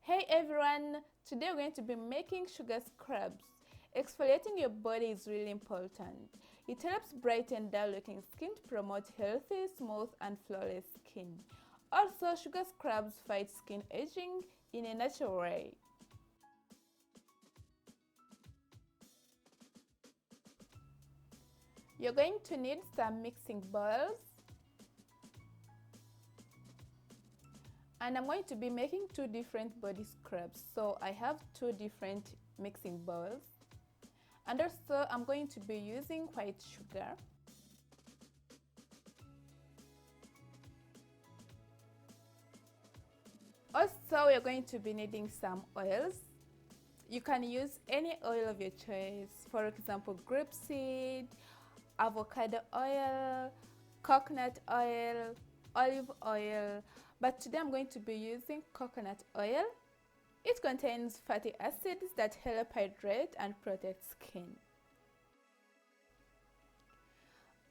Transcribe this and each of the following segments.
Hey everyone, today we're going to be making sugar scrubs. Exfoliating your body is really important. It helps brighten dull looking skin to promote healthy, smooth and flawless skin. Also, sugar scrubs fight skin aging in a natural way. You're going to need some mixing bowls. And I'm going to be making two different body scrubs. So I have two different mixing bowls. And also I'm going to be using white sugar. Also, we're going to be needing some oils. You can use any oil of your choice. For example, grapeseed, avocado oil, coconut oil, olive oil. But today I'm going to be using coconut oil. It contains fatty acids that help hydrate and protect skin.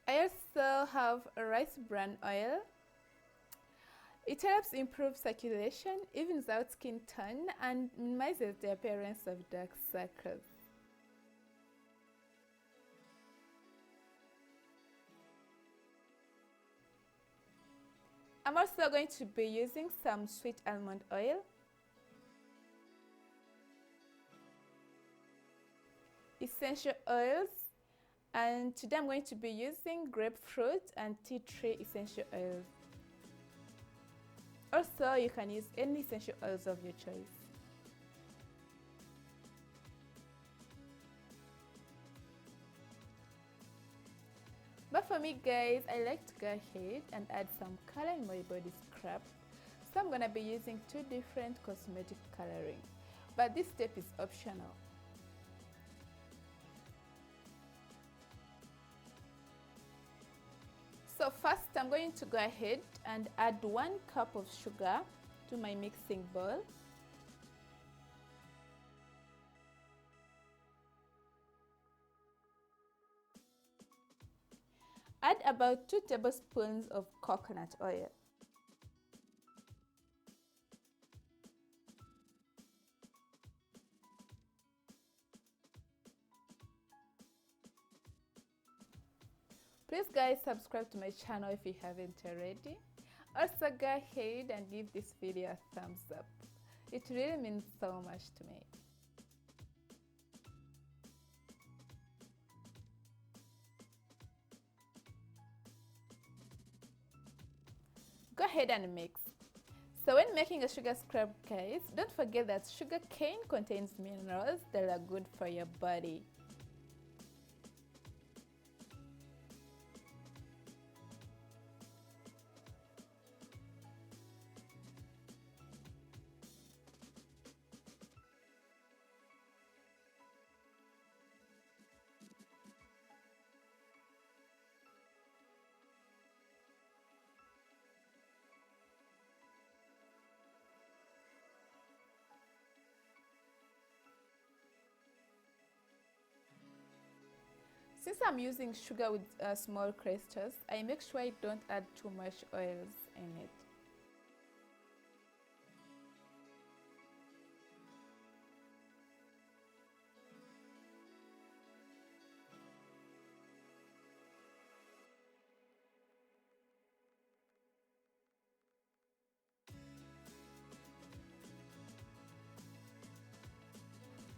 I also have rice bran oil. It helps improve circulation, evens out skin tone, and minimizes the appearance of dark circles. I'm also going to be using some sweet almond oil, essential oils, and today I'm going to be using grapefruit and tea tree essential oils. Also, you can use any essential oils of your choice. But for me guys, I like to go ahead and add some color in my body scrub. So I'm gonna be using two different cosmetic coloring. But this step is optional. So first I'm going to go ahead and add 1 cup of sugar to my mixing bowl. Add about 2 tablespoons of coconut oil. Please guys, subscribe to my channel if you haven't already. Also go ahead and give this video a thumbs up. It really means so much to me. Go ahead and mix. So when making a sugar scrub guys, don't forget that sugar cane contains minerals that are good for your body. Since I'm using sugar with small crystals, I make sure I don't add too much oils in it.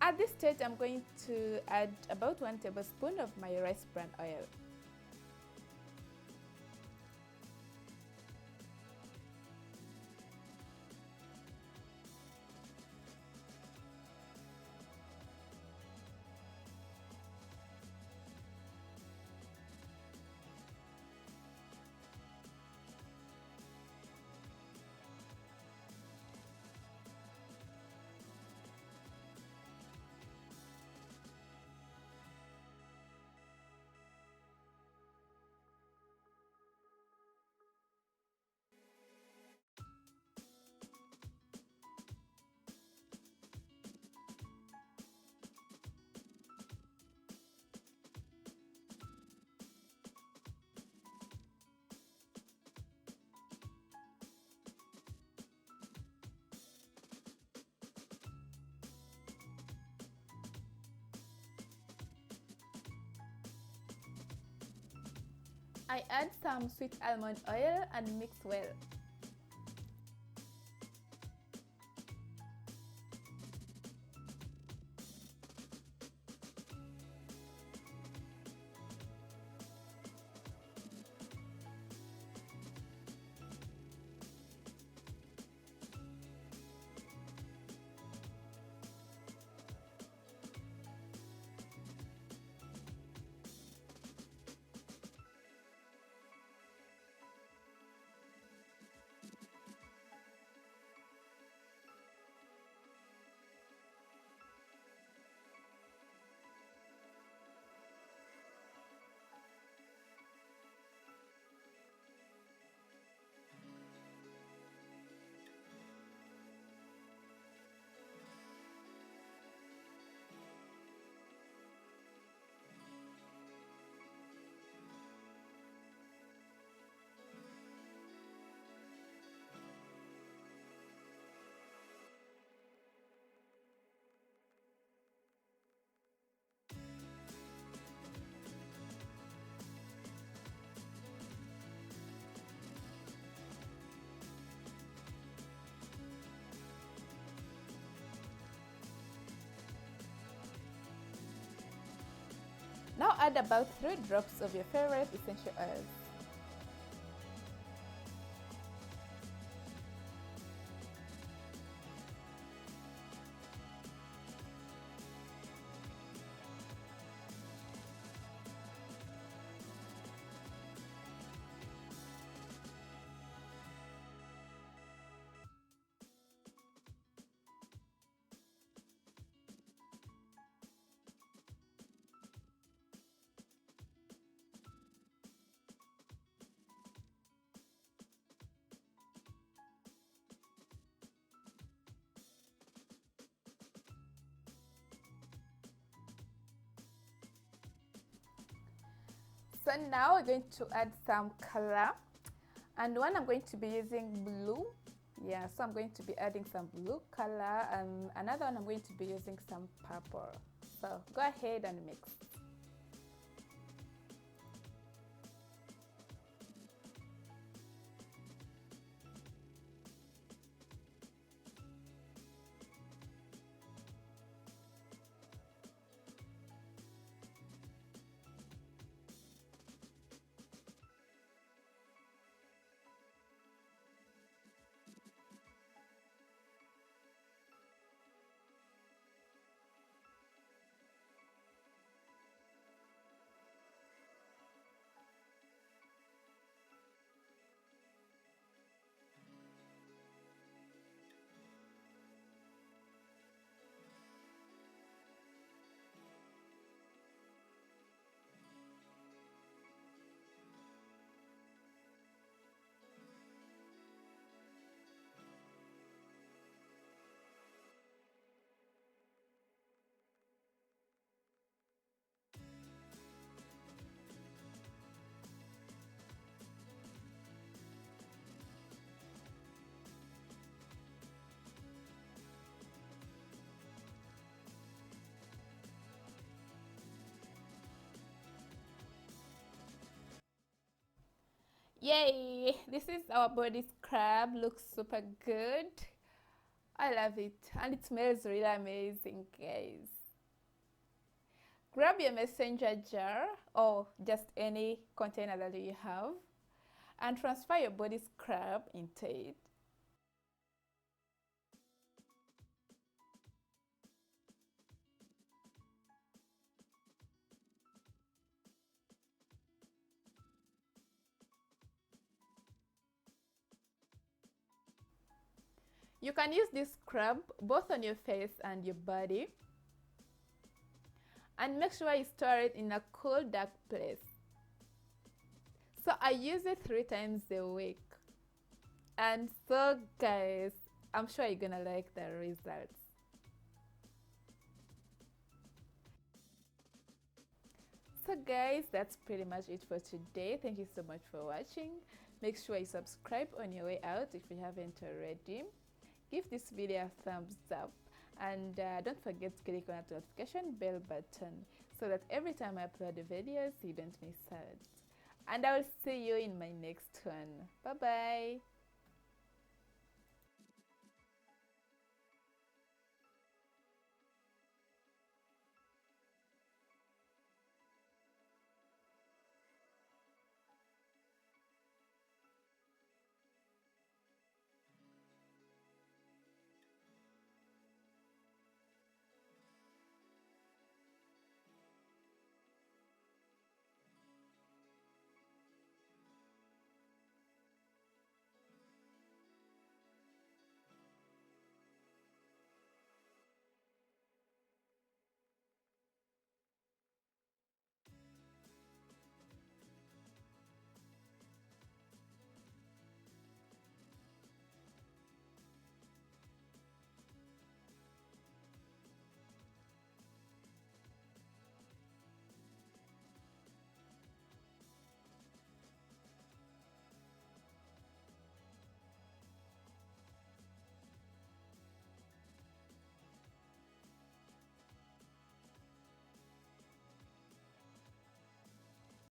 At this stage, I'm going to add about 1 tablespoon of my rice bran oil. I add some sweet almond oil and mix well. Now add about 3 drops of your favorite essential oils. So now we're going to add some color, and one I'm going to be using blue. Yeah, so I'm going to be adding some blue color, and another one I'm going to be using some purple. So go ahead and mix. Yay! This is our body scrub. Looks super good. I love it, and it smells really amazing, guys. Grab your messenger jar or just any container that you have and transfer your body scrub into it. You can use this scrub both on your face and your body, and make sure you store it in a cool, dark place. So I use it 3 times a week, and so guys, I'm sure you're gonna like the results. So guys, that's pretty much it for today. Thank you so much for watching. Make sure you subscribe on your way out if you haven't already. Give this video a thumbs up, and don't forget to click on that notification bell button so that every time I upload the videos you don't miss out. and I will see you in my next one. Bye bye.